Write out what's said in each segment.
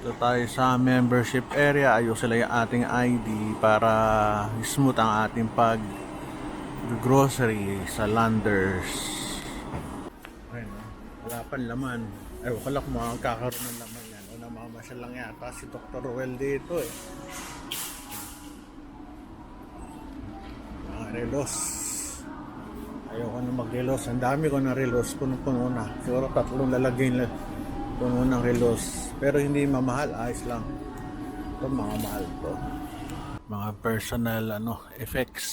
Dito tayo sa membership area. Ayusin lang yung ating ID para smooth ang ating pag grocery sa Landers. Ayun, wala pang laman. Ay, wala kung makakaroon ng laman yan. O namamasyal lang yata si Dr. Ruel dito eh. Mga relos. Ayoko na mag-relos. Ang dami ko na relos. Puno-puno na. Siguro 3 lalagyan puno ng relos. Pero hindi mamahal. Ayos lang. Ito mga mahal to. Mga personal effects.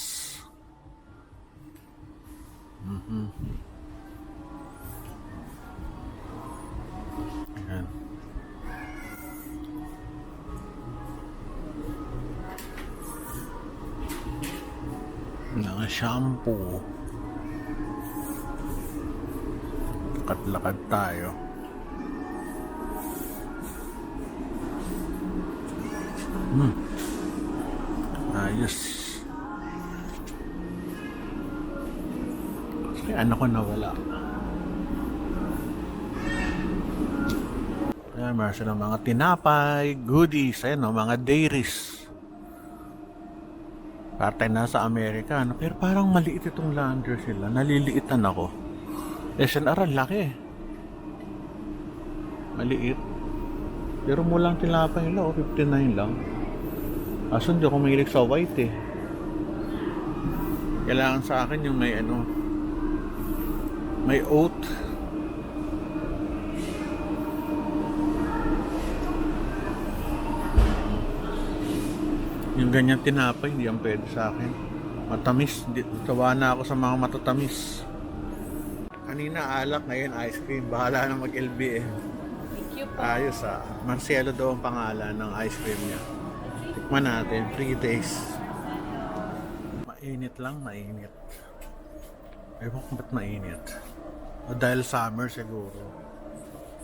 Ayan. Mga shampoo. Lakad-lakad tayo. Ayos. Kasi anak ko nawala. Ayan, meron silang mga tinapay, goodies, ayan o, mga dairies. Parte nasa Amerika, no? Pero parang maliit itong lander sila. Naliliitan ako. SNR, ang laki. Maliit. Pero mulang tinapay nila, 59 lang. Aso hindi ako mahilig sa white eh. Kailangan sa akin yung may oat. Yung ganyan tinapay, hindi ang pwede sa akin. Matamis. Tawa na ako sa mga matatamis. Kanina alak, ngayon ice cream. Bahala na mag-LBM. Ayos ah. Marcelo daw ang pangalan ng ice cream niya. Tikman natin. 3 days. Mainit lang, mainit. Ewan ko ba't mainit. O dahil summer siguro.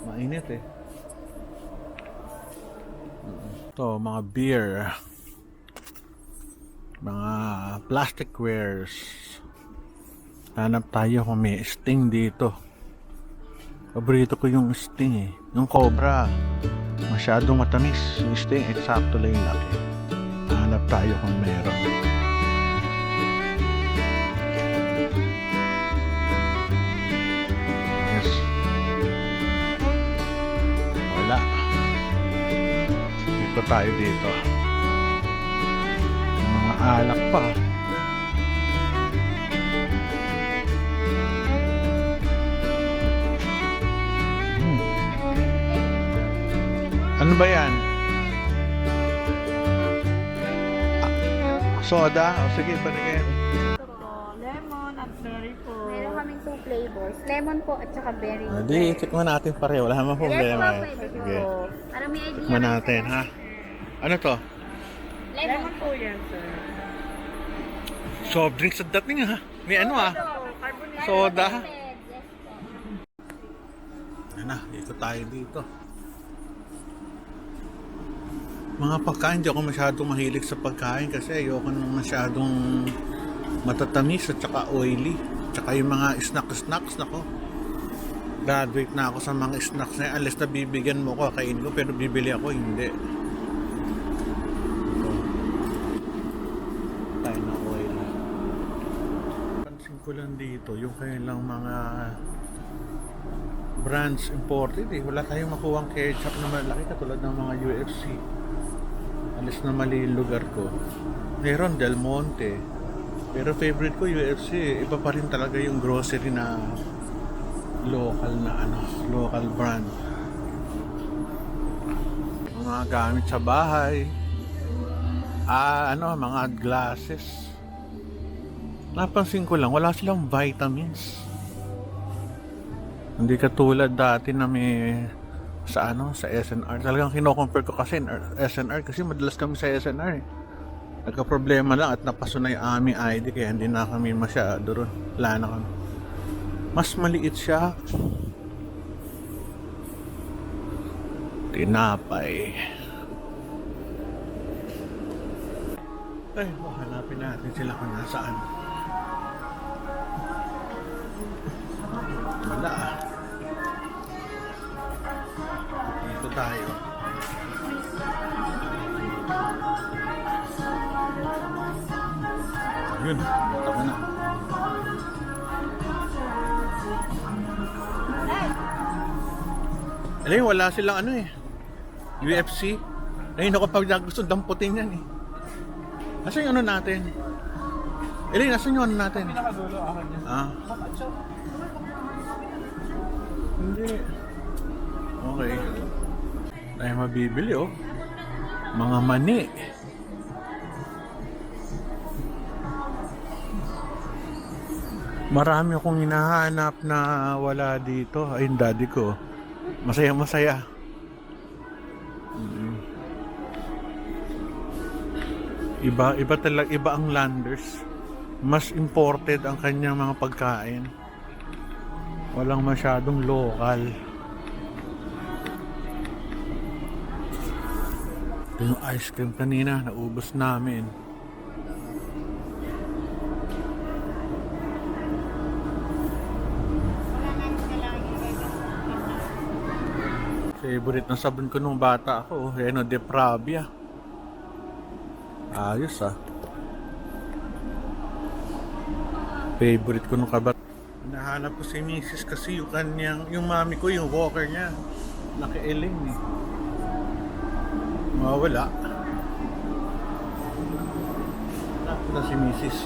Mainit eh. Ito, mga beer. Mga plastic wares. Hanap tayo kung may Sting dito. Paborito ko yung Sting eh. Yung Cobra. Masyadong matamis. Yung Sting, eksakto lang yung laki. Hanap tayo kung meron. Yes. Wala. Dito tayo dito. Mga alak pa. Ano ba yan? Soda? O sige, panigin. Lemon at berry po. Meron kaming 2 flavors. Lemon po at saka berry. Di, tikman natin pareho. Wala naman problema. Yes po, pwede Sige. po. Para may idea. Tikman natin, ha? Ano to? Lemon Lemon po yan, sir. Soft drinks at dating, ha? May ano, ha? Carbonate. Soda. Yes po. Yan na, ikot tayo dito. Mga pagkain, di ako masyadong mahilig sa pagkain kasi ayoko nang masyadong matatamis at saka oily. Tsaka yung mga snacks, nako. Graduate na ako sa mga snacks na yan. Unless na bibigyan mo ko, kain ko, pero bibili ako, hindi. Ito. Tayo na oily. Pansin ko lang dito, yung kanilang mga brands imported eh. Wala tayong makuhang ketchup na malaki katulad ng mga UFC. Alis na mali yung lugar ko. Meron Del Monte. Pero favorite ko UFC. Iba pa rin talaga yung grocery na local brand. Mga gamit sa bahay. Mga glasses. Napansin ko lang, wala silang vitamins. Hindi katulad dati na may sa SNR. Talagang kino-compare ko kasi SNR kasi madalas kami sa SNR eh. Nagka-problema lang at napaso na yung aming ID kaya hindi na kami masyado ron. Wala na kami. Mas maliit siya. Tinapay. Ay, hanapin natin sila kung nasaan. Wala ah. Dito tayo. Yun, tama na. Alam mo, wala silang ano eh. UFC. Ayun ako pag gusto damputin yan eh. Nasaan yung ano natin? Elaine, nasaan yung ano natin? Pinakadulo ako dyan. Ah. Hindi. Okay. Tayo mabibili oh. Mga mani. Marami akong hinahanap na wala dito. Ay, yung daddy ko. Masaya-masaya. Iba talaga, iba ang Landers. Mas imported ang kanyang mga pagkain. Walang masyadong local. Ito yung ice cream kanina, naubos namin. Favorite na sabon ko nung bata ako, Reno de Pravia. Ayos ah. Favorite ko nung kabat. Nahanap ko si Mrs. kasi yung kanyang, yung mami ko, yung walker niya. Naka-eling eh. Mawala. Na si Mrs.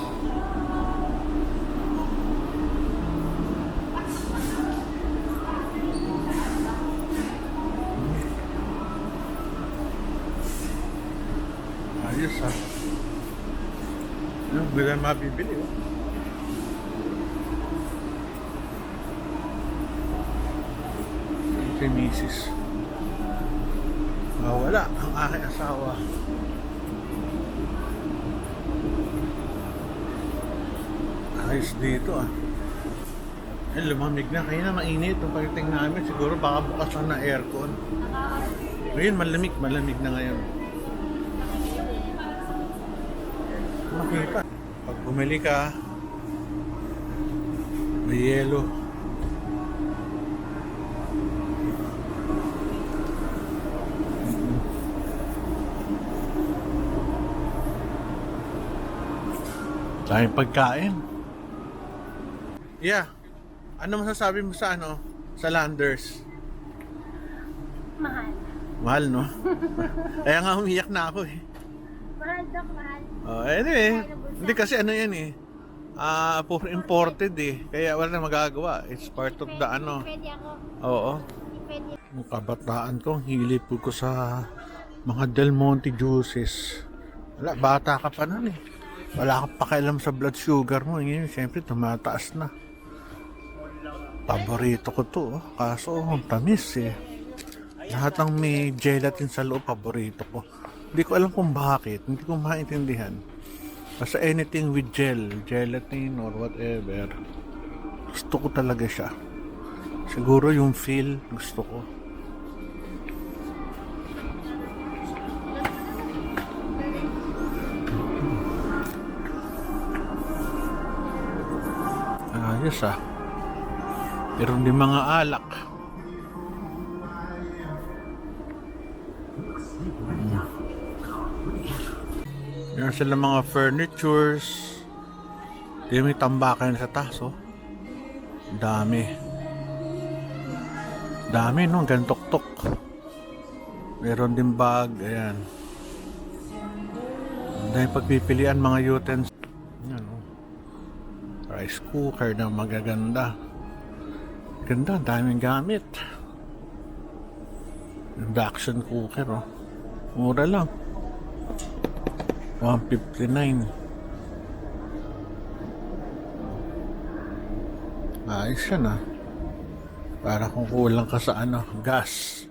Ayos ah. Yung bilang mabibili oh. Si Mrs. Wala ang aking asawa. Ayos dito ah. Eh, lumamig na. Kaya na mainit ang pagdating namin. Siguro baka bukas na aircon. Ngayon malamig na ngayon. Makita. Pag bumili ka, may yelo. Tayong pagkain. Yeah. Ano masasabi mo sa ano? Sa Landers? Mahal. Mahal, no? Kaya nga umiyak na ako eh. Mahal, Dok, mahal. Oh, anyway. Hindi kasi ano yan eh. Puro imported eh. Kaya wala na magagawa. It's part of the ano. Pwede ako. Oo. Pwede. Yung kabataan ko, hilip ko sa mga Del Monte juices. Wala, bata ka pa nun eh. Wala kang pakialam sa blood sugar mo. Ngayon, siyempre, tumataas na. Paborito ko to. Oh. Kaso, ang tamis eh. Lahat ng may gelatin sa loob, paborito ko. Hindi ko alam kung bakit. Hindi ko maintindihan. Basta anything with gelatin or whatever. Gusto ko talaga siya. Siguro yung feel, gusto ko. Ayos ah. Pero hindi mga alak. Meron sila mga furnitures. Di may tambakan sa taas oh. Dami. Dami no, gantok-tok. Meron din bag, ayan. Dahil pagpipilian mga utensils. Yan oh. Rice cooker na magaganda. Ganda, daming gamit. Induction cooker oh. Mura lang. 159. Ayos yan ah. Para kung kulang ka sa ano, gas.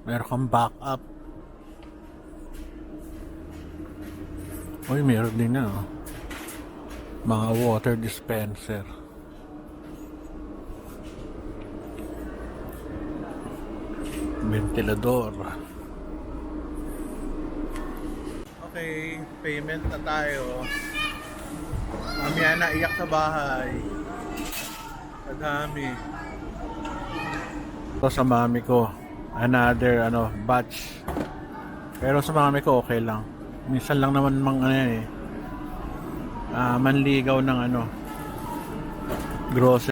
Meron kang backup. Uy, meron din na oh. Mga water dispenser. Ventilador. Okay, payment na tayo. Mamaya na iyak sa bahay. Sa dami. Ito sa mami ko. Another batch. Pero sa mami ko okay lang. Minsan lang naman mga manligaw ng ano, grocery.